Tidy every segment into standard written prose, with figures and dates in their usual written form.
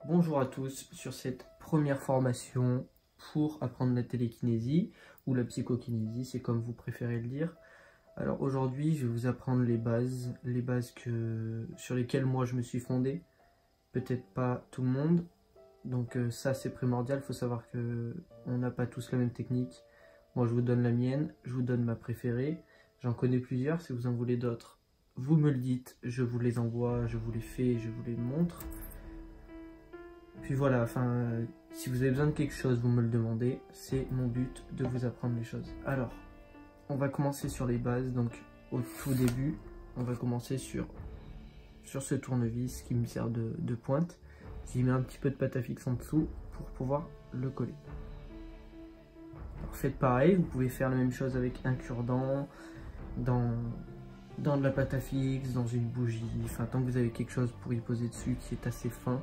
Bonjour à tous sur cette première formation pour apprendre la télékinésie ou la psychokinésie, c'est comme vous préférez le dire. Alors aujourd'hui, je vais vous apprendre les bases sur lesquelles moi je me suis fondé. Peut-être pas tout le monde, donc ça c'est primordial. Il faut savoir que on n'a pas tous la même technique. Moi je vous donne la mienne, je vous donne ma préférée. J'en connais plusieurs, si vous en voulez d'autres, vous me le dites, je vous les envoie, je vous les fais, je vous les montre. Puis voilà, si vous avez besoin de quelque chose, vous me le demandez. C'est mon but de vous apprendre les choses. Alors, on va commencer sur les bases. Donc, au tout début, on va commencer sur ce tournevis qui me sert de pointe. J'y mets un petit peu de pâte à fixe en dessous pour pouvoir le coller. Alors, faites pareil, vous pouvez faire la même chose avec un cure-dent, dans de la pâte à fixe, dans une bougie. Enfin, tant que vous avez quelque chose pour y poser dessus qui est assez fin,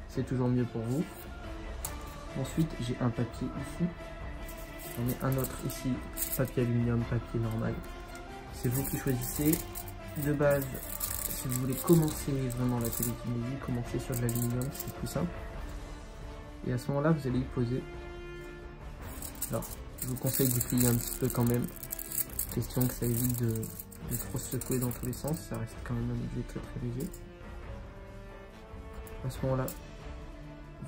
c'est toujours mieux pour vous. Ensuite, j'ai un papier ici. J'en ai un autre ici, papier aluminium, papier normal. C'est vous qui choisissez. De base, si vous voulez commencer vraiment la télékinésie, commencez sur de l'aluminium, c'est plus simple. Et à ce moment-là, vous allez y poser. Alors, je vous conseille de plier un petit peu quand même. Question que ça évite de trop secouer dans tous les sens. Ça reste quand même un objet très très léger. À ce moment-là,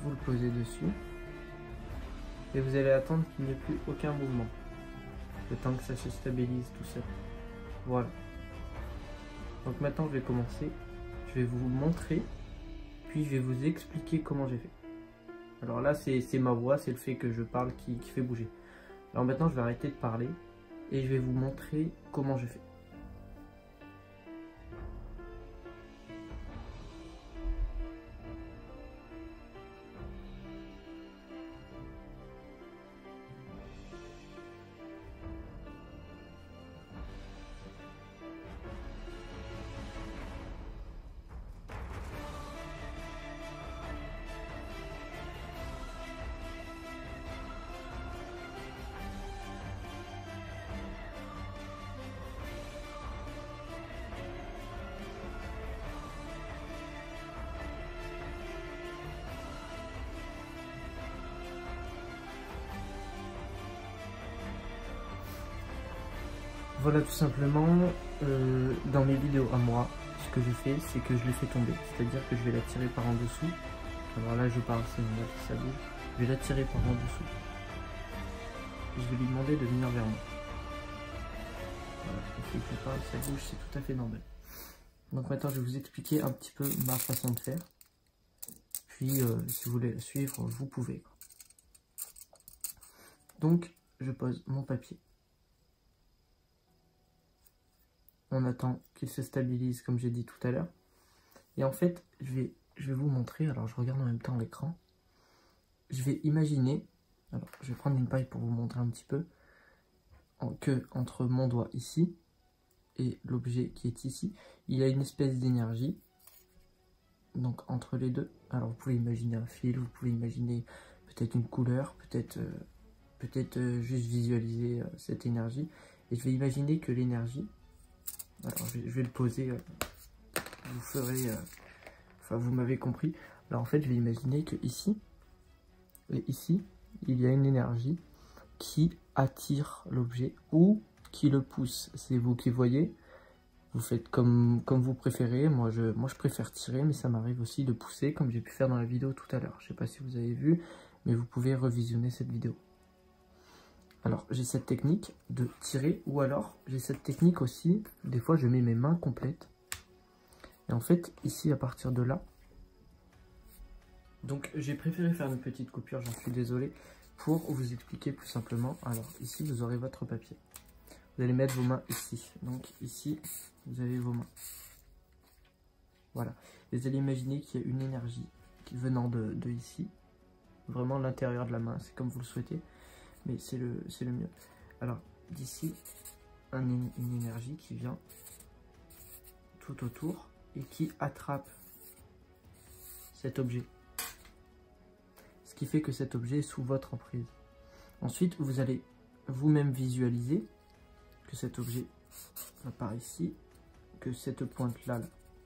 vous le posez dessus et vous allez attendre qu'il n'y ait plus aucun mouvement le temps que ça se stabilise tout seul. Voilà, donc maintenant je vais commencer, je vais vous montrer puis je vais vous expliquer comment j'ai fait. Alors là c'est ma voix, c'est le fait que je parle qui fait bouger. Alors maintenant je vais arrêter de parler et je vais vous montrer comment je fais. Voilà tout simplement, dans mes vidéos à moi, ce que je fais, c'est que je les fais tomber. C'est-à-dire que je vais la tirer par en dessous. Alors là je parle, c'est normal si ça bouge. Je vais la tirer par en dessous. Et je vais lui demander de venir vers moi. Voilà, le fait que je parle, ça bouge, c'est tout à fait normal. Donc maintenant je vais vous expliquer un petit peu ma façon de faire. Puis si vous voulez la suivre, vous pouvez. Donc je pose mon papier. On attend qu'il se stabilise comme j'ai dit tout à l'heure. Et en fait, je vais vous montrer, alors je regarde en même temps l'écran. Je vais imaginer, alors je vais prendre une paille pour vous montrer un petit peu, que entre mon doigt ici et l'objet qui est ici, il y a une espèce d'énergie. Donc entre les deux, alors vous pouvez imaginer un fil, vous pouvez imaginer peut-être une couleur, peut-être juste visualiser cette énergie. Et je vais imaginer que l'énergie, alors je vais le poser, vous ferez, vous m'avez compris. Alors en fait je vais imaginer que ici et ici il y a une énergie qui attire l'objet ou qui le pousse. C'est vous qui voyez, vous faites comme vous préférez. Moi je préfère tirer, mais ça m'arrive aussi de pousser comme j'ai pu faire dans la vidéo tout à l'heure. Je sais pas si vous avez vu, mais vous pouvez revisionner cette vidéo. Alors, j'ai cette technique de tirer, ou alors, j'ai cette technique aussi, des fois, je mets mes mains complètes. Et en fait, ici, à partir de là, donc, j'ai préféré faire une petite coupure, j'en suis désolé, pour vous expliquer plus simplement. Alors, ici, vous aurez votre papier. Vous allez mettre vos mains ici. Donc, ici, vous avez vos mains. Voilà. Et vous allez imaginer qu'il y a une énergie qui venant de ici, vraiment l'intérieur de la main, c'est comme vous le souhaitez. Mais c'est le mieux. Alors, d'ici, une énergie qui vient tout autour et qui attrape cet objet. Ce qui fait que cet objet est sous votre emprise. Ensuite, vous allez vous-même visualiser que cet objet va par ici, que cette pointe-là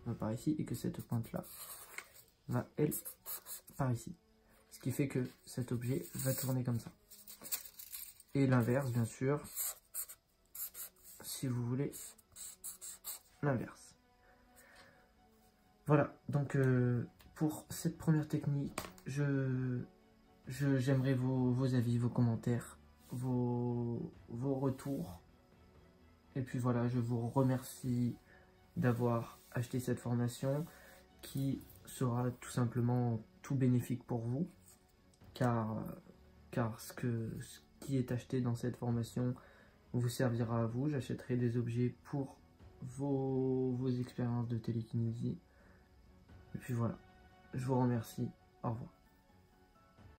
va par ici et que cette pointe-là va, elle, par ici. Ce qui fait que cet objet va tourner comme ça. Et l'inverse, bien sûr, si vous voulez l'inverse. Voilà, donc pour cette première technique, j'aimerais vos avis, vos commentaires, vos retours. Et puis voilà, je vous remercie d'avoir acheté cette formation qui sera tout simplement tout bénéfique pour vous, car ce qui est acheté dans cette formation vous servira à vous. J'achèterai des objets pour vos expériences de télékinésie. Et puis voilà, je vous remercie, au revoir.